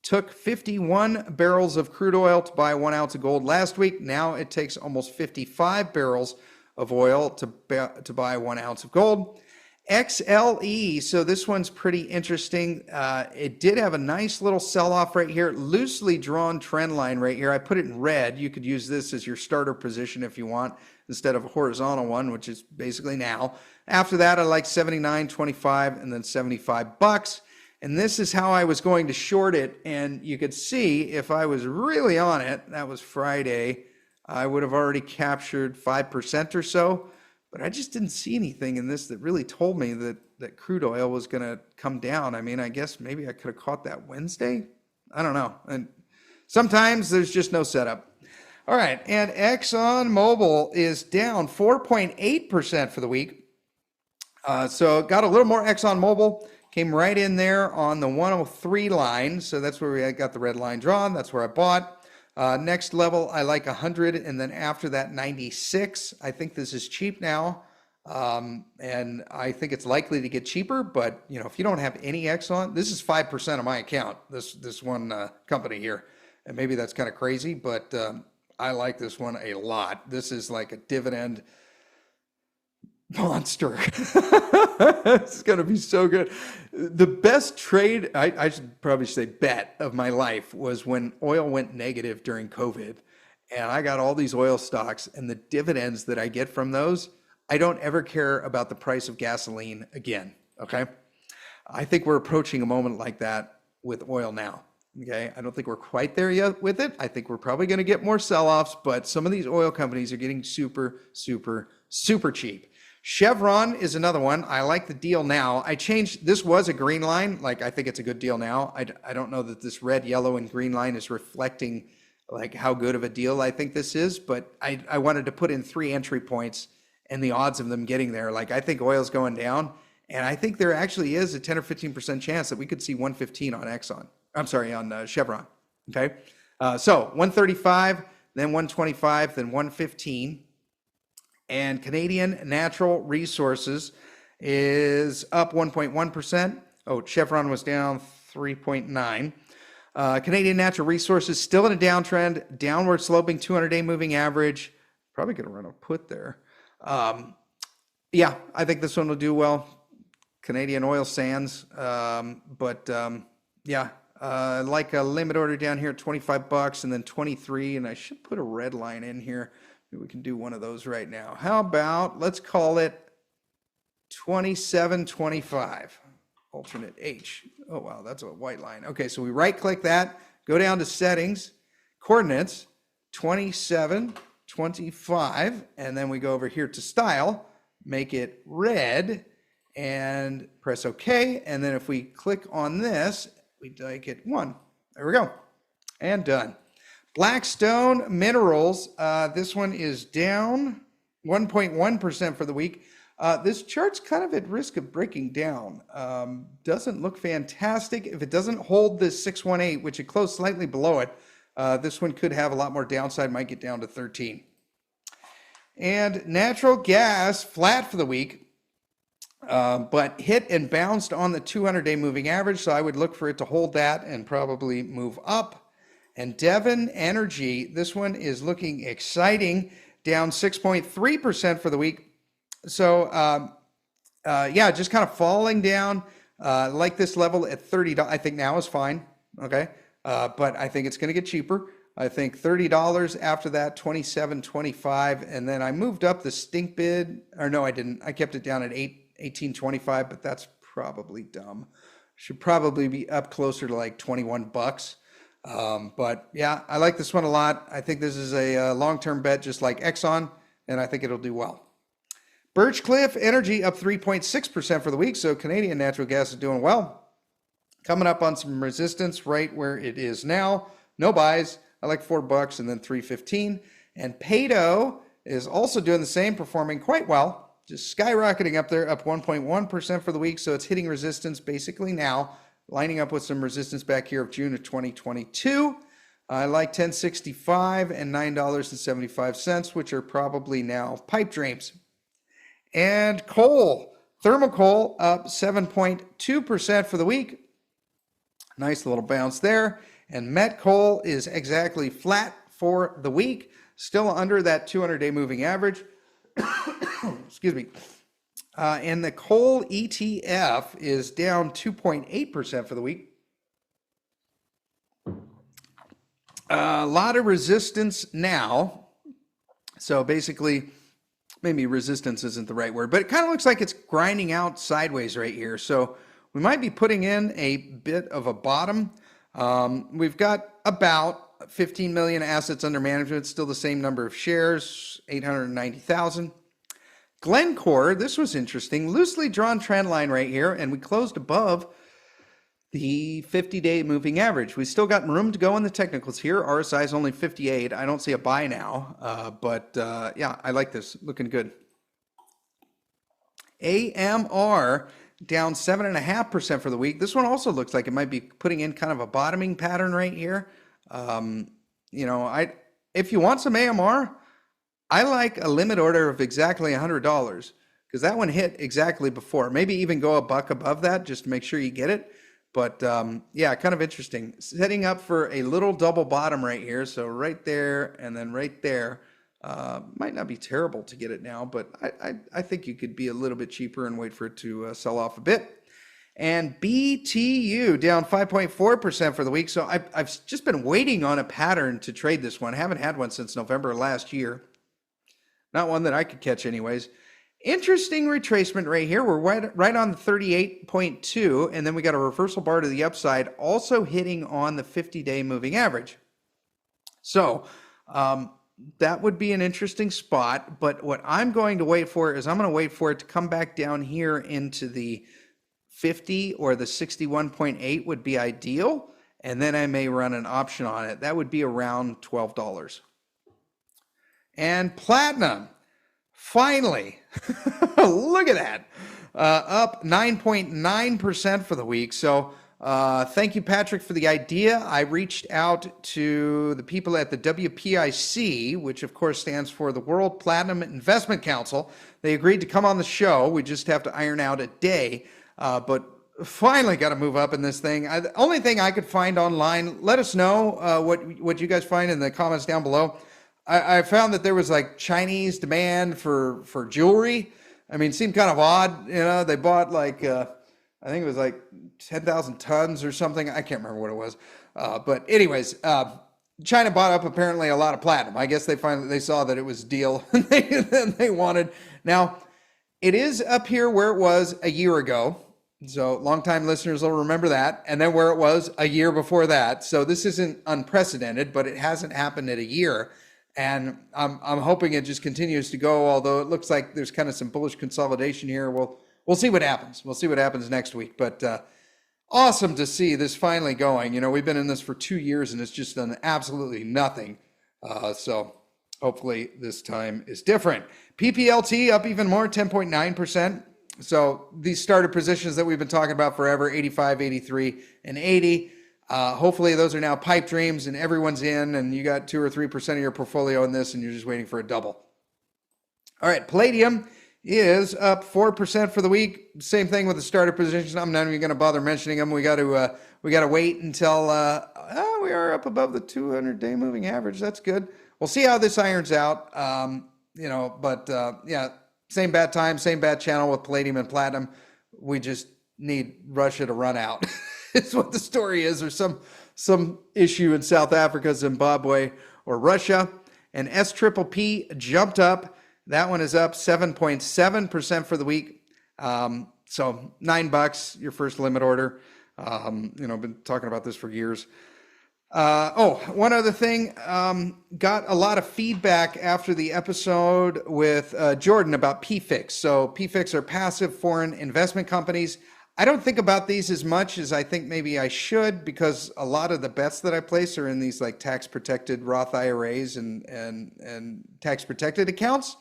took 51 barrels of crude oil to buy 1 ounce of gold last week. Now it takes almost 55 barrels of oil to buy 1 ounce of gold. XLE, so this one's pretty interesting. It did have a nice little sell-off right here, loosely drawn trend line right here. I put it in red. You could use this as your starter position if you want, instead of a horizontal one, which is basically now. After that, I like 79.25 and then $75. And this is how I was going to short it. And you could see if I was really on it, that was Friday, I would have already captured 5% or so. But I just didn't see anything in this that really told me that crude oil was going to come down. I mean, I guess maybe I could have caught that Wednesday. I don't know. And sometimes there's just no setup. All right, and ExxonMobil is down 4.8% for the week. So got a little more ExxonMobil, came right in there on the 103 line. So that's where we got the red line drawn. That's where I bought. Next level, I like 100, and then after that, 96. I think this is cheap now, and I think it's likely to get cheaper. But you know, if you don't have any Exxon, this is 5% of my account. This one company here, and maybe that's kind of crazy, but I like this one a lot. This is like a dividend monster. It's going to be so good. The best trade, I should probably say bet of my life, was when oil went negative during COVID. And I got all these oil stocks, and the dividends that I get from those, I don't ever care about the price of gasoline again. Okay. I think we're approaching a moment like that with oil now. Okay, I don't think we're quite there yet with it. I think we're probably going to get more sell-offs, but some of these oil companies are getting super, super, super cheap. Chevron is another one. I like the deal now. I changed, this was a green line. Like, I think it's a good deal now. I don't know that this red, yellow, and green line is reflecting like how good of a deal I think this is, but I wanted to put in 3 entry points and the odds of them getting there. Like, I think oil's going down, and I think there actually is a 10 or 15% chance that we could see 115 on Exxon. I'm sorry, on Chevron. Okay, so 135, then 125, then 115. And Canadian Natural Resources is up 1.1%. Oh, Chevron was down 3.9. Canadian Natural Resources still in a downtrend, downward sloping 200-day moving average. Probably going to run a put there. Yeah, I think this one will do well. Canadian oil sands, yeah. Like a limit order down here, $25 and then 23, and I should put a red line in here. Maybe we can do one of those right now. How about, let's call it 27.25, alternate H. Oh, wow, that's a white line. Okay, so we right click that, go down to settings, coordinates, 27, 25, and then we go over here to style, make it red, and press OK. And then if we click on this, we make it 1. There we go. And done. Blackstone Minerals, this one is down 1.1% for the week. This chart's kind of at risk of breaking down. Doesn't look fantastic. If it doesn't hold this 618, which it closed slightly below it, this one could have a lot more downside, might get down to 13. And natural gas, flat for the week, but hit and bounced on the 200-day moving average, so I would look for it to hold that and probably move up. And Devon Energy, this one is looking exciting, down 6.3% for the week. So, yeah, just kind of falling down like this level at $30. I think now is fine, okay? But I think it's going to get cheaper. I think $30 after that, $27.25, and then I moved up the stink bid. Or no, I didn't. I kept it down at $18.25, but that's probably dumb. Should probably be up closer to like $21. But yeah, I like this one a lot. I think this is a long-term bet, just like Exxon, and I think it'll do well. Birchcliff Energy up 3.6% for the week, so Canadian natural gas is doing well. Coming up on some resistance right where it is now. No buys. I like $4 and then $3.15. And Peyto is also doing the same, performing quite well, just skyrocketing up there, up 1.1% for the week. So it's hitting resistance basically now, lining up with some resistance back here of June of 2022. I like 1065 and $9.75, which are probably now pipe dreams. And coal, thermal coal up 7.2% for the week. Nice little bounce there. And met coal is exactly flat for the week, still under that 200-day moving average. Excuse me. And the coal ETF is down 2.8% for the week. A lot of resistance now. So basically, maybe resistance isn't the right word, but it kind of looks like it's grinding out sideways right here. So we might be putting in a bit of a bottom. We've got about 15 million assets under management, still the same number of shares, 890,000. Glencore, this was interesting, loosely drawn trend line right here, and we closed above the 50-day moving average. We still got room to go in the technicals here. RSI is only 58. I don't see a buy now, but yeah, I like this. Looking good. AMR down 7.5% for the week. This one also looks like it might be putting in kind of a bottoming pattern right here. You know, if you want some AMR, I like a limit order of exactly $100 because that one hit exactly before. Maybe even go $1 above that just to make sure you get it. But yeah, kind of interesting. Setting up for a little double bottom right here. So right there and then right there. Might not be terrible to get it now, but I think you could be a little bit cheaper and wait for it to sell off a bit. And BTU down 5.4% for the week. So I've just been waiting on a pattern to trade this one. I haven't had one since November last year. Not one that I could catch anyways. Interesting retracement right here. We're right on the 38.2, and then we got a reversal bar to the upside, also hitting on the 50-day moving average. So that would be an interesting spot, but what I'm going to wait for is I'm going to wait for it to come back down here into the 50 or the 61.8 would be ideal, and then I may run an option on it. That would be around $12. And platinum, finally, look at that, up 9.9% for the week. So thank you, Patrick, for the idea. I reached out to the people at the WPIC, which of course stands for the World Platinum Investment Council. They agreed to come on the show. We just have to iron out a day, but finally got to move up in this thing. The only thing I could find online, let us know what you guys find in the comments down below. I found that there was like Chinese demand for jewelry. I mean, it seemed kind of odd. You know, they bought like, I think it was like 10,000 tons or something. I can't remember what it was. But anyways, China bought up apparently a lot of platinum. I guess they saw that it was a deal and they wanted. Now, it is up here where it was a year ago. So longtime listeners will remember that, and then where it was a year before that. So this isn't unprecedented, but it hasn't happened in a year. And I'm hoping it just continues to go, although it looks like there's kind of some bullish consolidation here. We'll see what happens. We'll see what happens next week. But awesome to see this finally going. You know, we've been in this for 2 years and it's just done absolutely nothing. So hopefully this time is different. PPLT up even more, 10.9%. So these starter positions that we've been talking about forever, 85, 83, and 80. Hopefully those are now pipe dreams and everyone's in and you got 2 or 3% of your portfolio in this and you're just waiting for a double. All right, palladium is up 4% for the week. Same thing with the starter positions. I'm not even going to bother mentioning them. We got to wait until we are up above the 200-day moving average. That's good. We'll see how this irons out. Yeah. Same bad time, same bad channel with palladium and platinum. We just need Russia to run out. It's what the story is, or some issue in South Africa, Zimbabwe, or Russia. And SPPP jumped up. That one is up 7.7% for the week. So $9, your first limit order. I've been talking about this for years. One other thing, got a lot of feedback after the episode with Jordan about PFICs. So PFICs are passive foreign investment companies. I don't think about these as much as I think maybe I should, because a lot of the bets that I place are in these like tax protected Roth IRAs and tax protected accounts.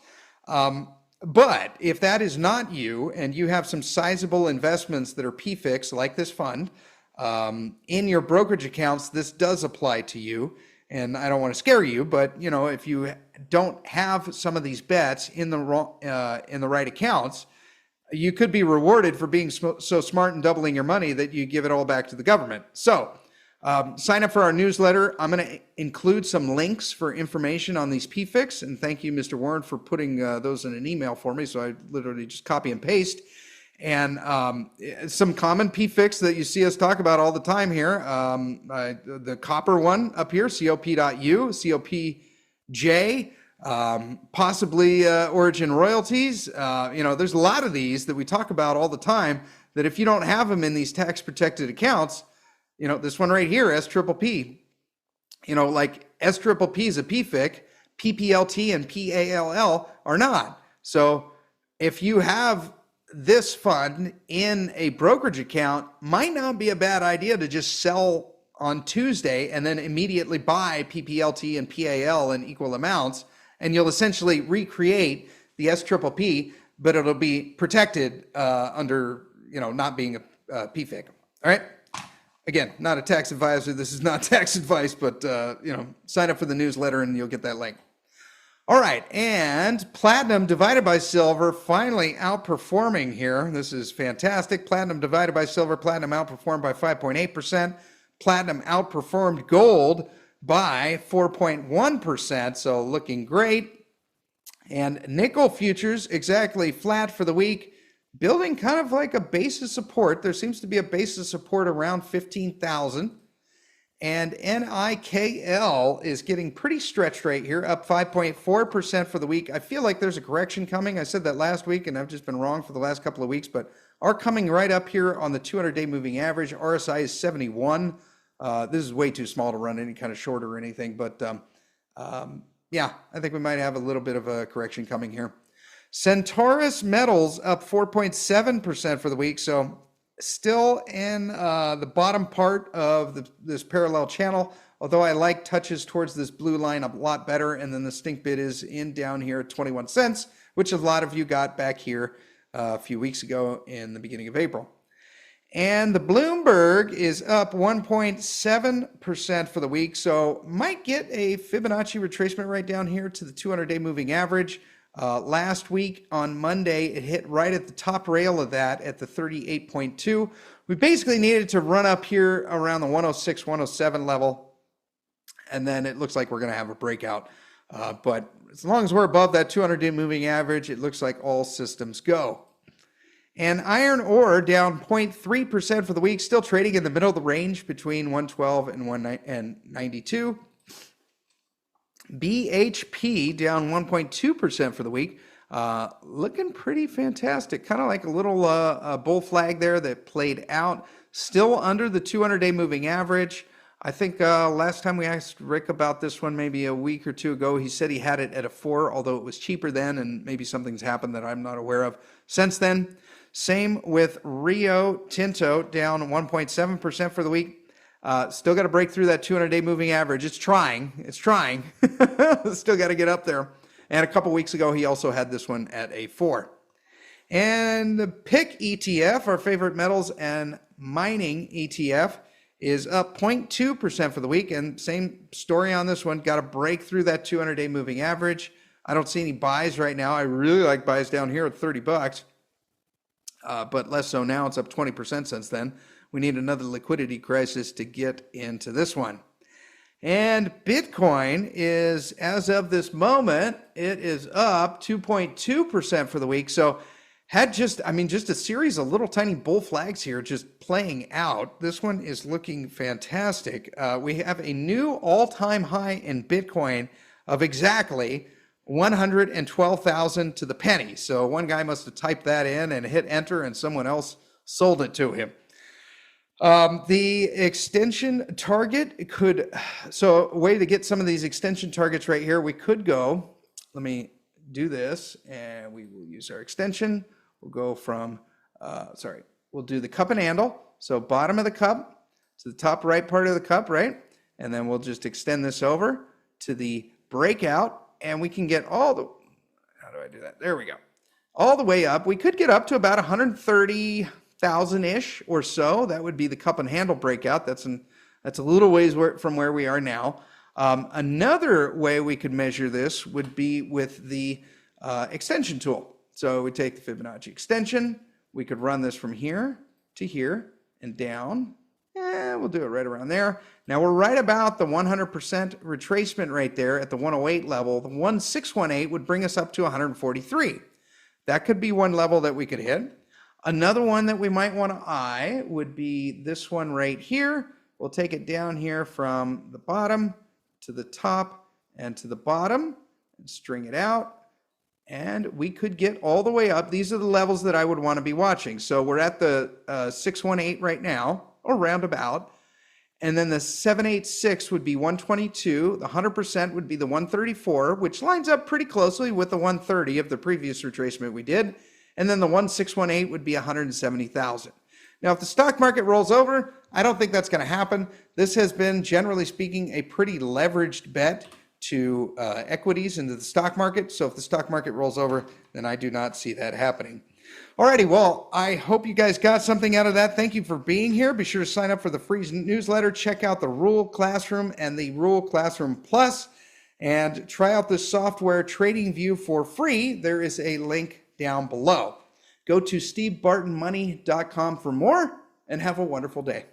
But if that is not you and you have some sizable investments that are PFICs like this fund, in your brokerage accounts, this does apply to you. And I don't want to scare you, but if you don't have some of these bets in the right accounts, you could be rewarded for being so smart and doubling your money that you give it all back to the government. So sign up for our newsletter. I'm going to include some links for information on these PFICs. And thank you, Mr. Warren, for putting those in an email for me. So I literally just copy and paste. And some common PFICs that you see us talk about all the time here. The copper one up here, COP.U, COPJ, possibly Origin Royalties. There's a lot of these that we talk about all the time that if you don't have them in these tax protected accounts, this one right here, SPPP, like SPPP is a PFIC, PPLT and PALL are not. So if you have this fund in a brokerage account, might not be a bad idea to just sell on Tuesday and then immediately buy PPLT and PAL in equal amounts, and you'll essentially recreate the SPPP, but it'll be protected under not being a PFIC. All right. Again, not a tax advisor. This is not tax advice, but sign up for the newsletter and you'll get that link. All right, and platinum divided by silver finally outperforming here. This is fantastic. Platinum divided by silver, platinum outperformed by 5.8%. Platinum outperformed gold by 4.1%, so looking great. And nickel futures exactly flat for the week, building kind of like a base of support. There seems to be a base of support around 15,000. And NIKL is getting pretty stretched right here, up 5.4% for the week. I feel like there's a correction coming. I said that last week, and I've just been wrong for the last couple of weeks, but are coming right up here on the 200-day moving average. RSI is 71. This is way too small to run any kind of short or anything, but yeah, I think we might have a little bit of a correction coming here. Centaurus Metals up 4.7% for the week, so still in the bottom part of this parallel channel, although I like touches towards this blue line a lot better. And then the stink bid is in down here at 21 cents, which a lot of you got back here a few weeks ago in the beginning of April. And the Bloomberg is up 1.7% for the week, so might get a Fibonacci retracement right down here to the 200-day moving average. Last week on Monday, it hit right at the top rail of that at the 38.2. We basically needed to run up here around the 106, 107 level, and then it looks like we're going to have a breakout. But as long as we're above that 200-day moving average, it looks like all systems go. And iron ore down 0.3% for the week, still trading in the middle of the range between 112 and 192. BHP down 1.2% for the week. Looking pretty fantastic. Kind of like a little bull flag there that played out. Still under the 200-day moving average. I think last time we asked Rick about this one, maybe a week or two ago, he said he had it at a 4, although it was cheaper then, and maybe something's happened that I'm not aware of since then. Same with Rio Tinto, down 1.7% for the week. Still got to break through that 200-day moving average. It's trying. Still got to get up there. And a couple weeks ago, he also had this one at a 4. And the PIC ETF, our favorite metals and mining ETF, is up 0.2% for the week. And same story on this one. Got to break through that 200-day moving average. I don't see any buys right now. I really like buys down here at 30 bucks. But less so now. It's up 20% since then. We need another liquidity crisis to get into this one. And Bitcoin is, as of this moment, it is up 2.2% for the week. So had just a series of little tiny bull flags here just playing out. This one is looking fantastic. We have a new all-time high in Bitcoin of exactly 112,000 to the penny. So one guy must have typed that in and hit enter, and someone else sold it to him. The extension target so a way to get some of these extension targets right here, we could go, let me do this, and we will use our extension. We'll go from, we'll do the cup and handle. So bottom of the cup to the top right part of the cup, right? And then we'll just extend this over to the breakout, and we can get how do I do that? There we go. All the way up. We could get up to about 130,000-ish or so. That would be the cup and handle breakout. That's a little ways from where we are now. Another way we could measure this would be with the extension tool. So we take the Fibonacci extension. We could run this from here to here and down. And we'll do it right around there. Now we're right about the 100% retracement right there at the 108 level. The 1618 would bring us up to 143. That could be one level that we could hit. Another one that we might want to eye would be this one right here. We'll take it down here from the bottom to the top and to the bottom and string it out. And we could get all the way up. These are the levels that I would want to be watching. So we're at the 618 right now, or roundabout. And then the 786 would be 122. The 100% would be the 134, which lines up pretty closely with the 130 of the previous retracement we did. And then the 1618 would be 170,000. Now, if the stock market rolls over, I don't think that's going to happen. This has been, generally speaking, a pretty leveraged bet to equities into the stock market. So if the stock market rolls over, then I do not see that happening. Alrighty, well, I hope you guys got something out of that. Thank you for being here. Be sure to sign up for the free newsletter. Check out the Rule Classroom and the Rule Classroom Plus, and try out this software Trading View for free. There is a link down below. Go to stevebartonmoney.com for more, and have a wonderful day.